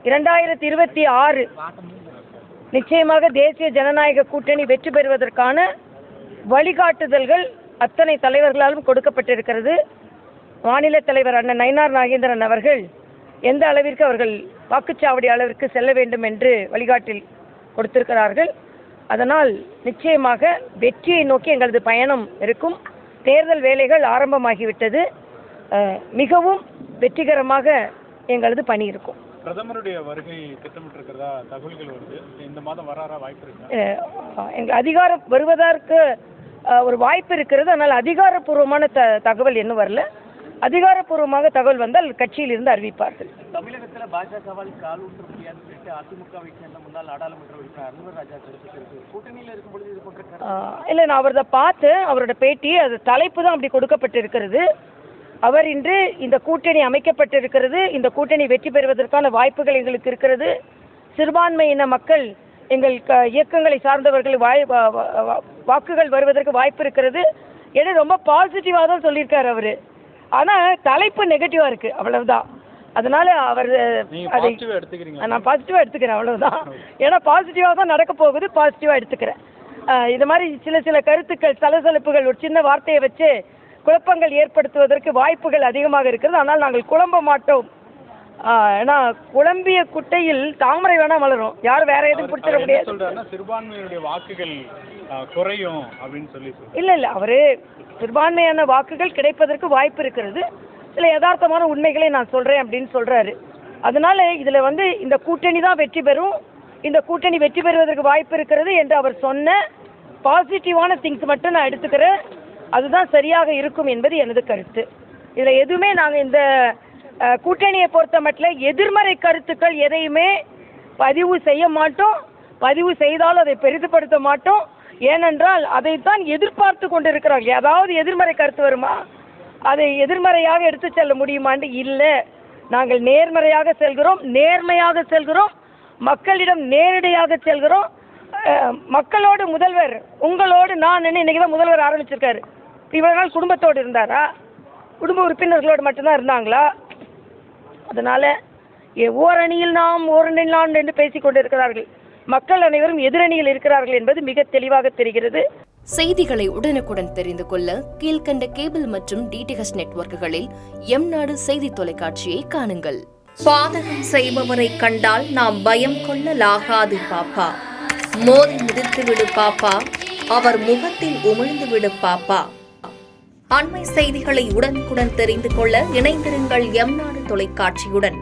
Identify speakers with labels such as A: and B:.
A: 2026 நிச்சயமாக தேசிய ஜனநாயக கூட்டணி வெற்றி பெறுவதற்கான வழிகாட்டுதல்கள் அத்தனை தலைவர்களாலும் கொடுக்கப்பட்டிருக்கிறது. மாநில தலைவர் அண்ணன் நயினார் நாகேந்திரன் அவர்கள் எந்த அளவிற்கு அவர்கள் வாக்குச்சாவடி அளவிற்கு செல்ல வேண்டும் என்று வழிகாட்டில் கொடுத்திருக்கிறார்கள். அதனால் நிச்சயமாக வெற்றியை நோக்கி எங்களது பயணம் இருக்கும். தேர்தல் வேலைகள் ஆரம்பமாகிவிட்டது. மிகவும் வெற்றிகரமாக எங்களது பணி இருக்கும்.
B: பிரதமருடைய வருகை திட்டமிட்டிருக்கிறதா தகவல்கள் வருது. இந்த மாதம் வராரா வாய்ப்பு இருக்கு?
A: எங்கள் அதிகாரம் வருவதற்கு ஒரு வாய்ப்பு இருக்கிறது. ஆனால் அதிகாரப்பூர்வமான தகவல் இன்னும் வரல. அதிகாரப்பூர்வமாக தகவல் வந்தால் கட்சியில் இருந்து அறிவிப்பார்கள்.
C: தமிழகத்தில் பாஜகவால் கால் ஊற்ற முடியாது சொல்லிட்டு அதிமுகவை சேர்ந்த முன்னாள் நாடாளுமன்ற உறுப்பினர் அன்வர் ராஜா கருத்து கூட்டணியில் இருக்கும்பொழுது இது போன்ற
A: இல்லை, நான் அவரதை பார்த்தேன். அவரோட பேட்டி அது தலைப்பு தான் அப்படி கொடுக்கப்பட்டிருக்கிறது. அவர் இன்று இந்த கூட்டணி அமைக்கப்பட்டிருக்கிறது, இந்த கூட்டணி வெற்றி பெறுவதற்கான வாய்ப்புகள் எங்களுக்கு இருக்கிறது, சிறுபான்மையின மக்கள் எங்கள் இயக்கங்களை சார்ந்தவர்கள் வாக்குகள் வருவதற்கு வாய்ப்பு இருக்கிறது என ரொம்ப பாசிட்டிவாக தான் சொல்லியிருக்காரு அவர். ஆனால் தலைப்பு நெகட்டிவாக இருக்குது, அவ்வளவுதான். அதனால அவர் அதை நான் பாசிட்டிவாக எடுத்துக்கிறேன், அவ்வளவுதான். ஏன்னா பாசிட்டிவாக தான் நடக்க போகுது, பாசிட்டிவாக எடுத்துக்கிறேன். இது மாதிரி சில கருத்துக்கள் சலசலப்புகள் ஒரு சின்ன வார்த்தையை வச்சு குழப்பங்கள் ஏற்படுத்துவதற்கு வாய்ப்புகள் அதிகமாக இருக்கிறது. ஆனால் நாங்கள் குழம்ப மாட்டோம். ஏன்னா குழம்பிய குட்டையில் தாமரை வேணா வளரும், யாரும் வேற எதுவும் பிடிச்சிட முடியாது.
B: சிறுபான்மையினுடைய வாக்குகள் குறையும் அப்படின்னு சொல்லி
A: இல்லை, அவரு சிறுபான்மையான வாக்குகள் கிடைப்பதற்கு வாய்ப்பு இருக்கிறது. சில யதார்த்தமான உண்மைகளை நான் சொல்றேன் அப்படின்னு சொல்றாரு. அதனால இதுல இந்த கூட்டணி தான் வெற்றி பெறும், இந்த கூட்டணி வெற்றி பெறுவதற்கு வாய்ப்பு இருக்கிறது என்று அவர் சொன்ன பாசிட்டிவான திங்ஸ் மட்டும் நான் எடுத்துக்கிறேன். அதுதான் சரியாக இருக்கும் என்பது எனது கருத்து. இதில் எதுவுமே நாங்கள் இந்த கூட்டணியை பொறுத்த மட்டும் எதிர்மறை கருத்துக்கள் எதையுமே பதிவு செய்ய மாட்டோம். பதிவு செய்தாலும் அதை பெரிதுபடுத்த மாட்டோம். ஏனென்றால் அதைத்தான் எதிர்பார்த்து கொண்டிருக்கிறார்கள். ஏதாவது எதிர்மறை கருத்து வருமா, அதை எதிர்மறையாக எடுத்து செல்ல முடியுமான்னு இல்லை. நாங்கள் நேர்மறையாக செல்கிறோம், நேர்மையாக செல்கிறோம், மக்களிடம் நேரடியாக செல்கிறோம். மக்களோடு முதல்வர், உங்களோடு நான் இன்னைக்கு தான் முதல்வர் ஆரம்பிச்சிருக்காரு. இவ்வளவு நாள் குடும்பத்தோடு இருந்தாரா? குடும்ப உறுப்பினர்களோடு மட்டும்தான் இருந்தாங்களா? அதனால ஓரணியில் நாம் ஓரணியில் நான் என்று பேசிக் கொண்டிருக்கிறார்கள். மக்கள் அனைவரும் எதிரணியில் இருக்கிறார்கள் என்பது மிக தெளிவாக தெரிகிறது.
D: செய்திகளை உடனுக்குடன் தெரிந்து கொள்ள கீழ்கண்ட கேபிள் மற்றும் டிடிஹெச் நெட்வொர்க்குகளில் எம்நாடு செய்தி தொலைக்காட்சியை காணுங்கள்.
E: பாதகம் செய்பவரை கண்டால் நாம் பயம் கொள்ளலாகாது பாப்பா. மோதி மிதித்து விடு பாப்பா, அவர் முகத்தில் உமிழ்ந்து விடு பாப்பா. அண்மை செய்திகளை உடனுக்குடன் தெரிந்து கொள்ள இணைந்திருங்கள் எம்நாடு தொலைக்காட்சியுடன்.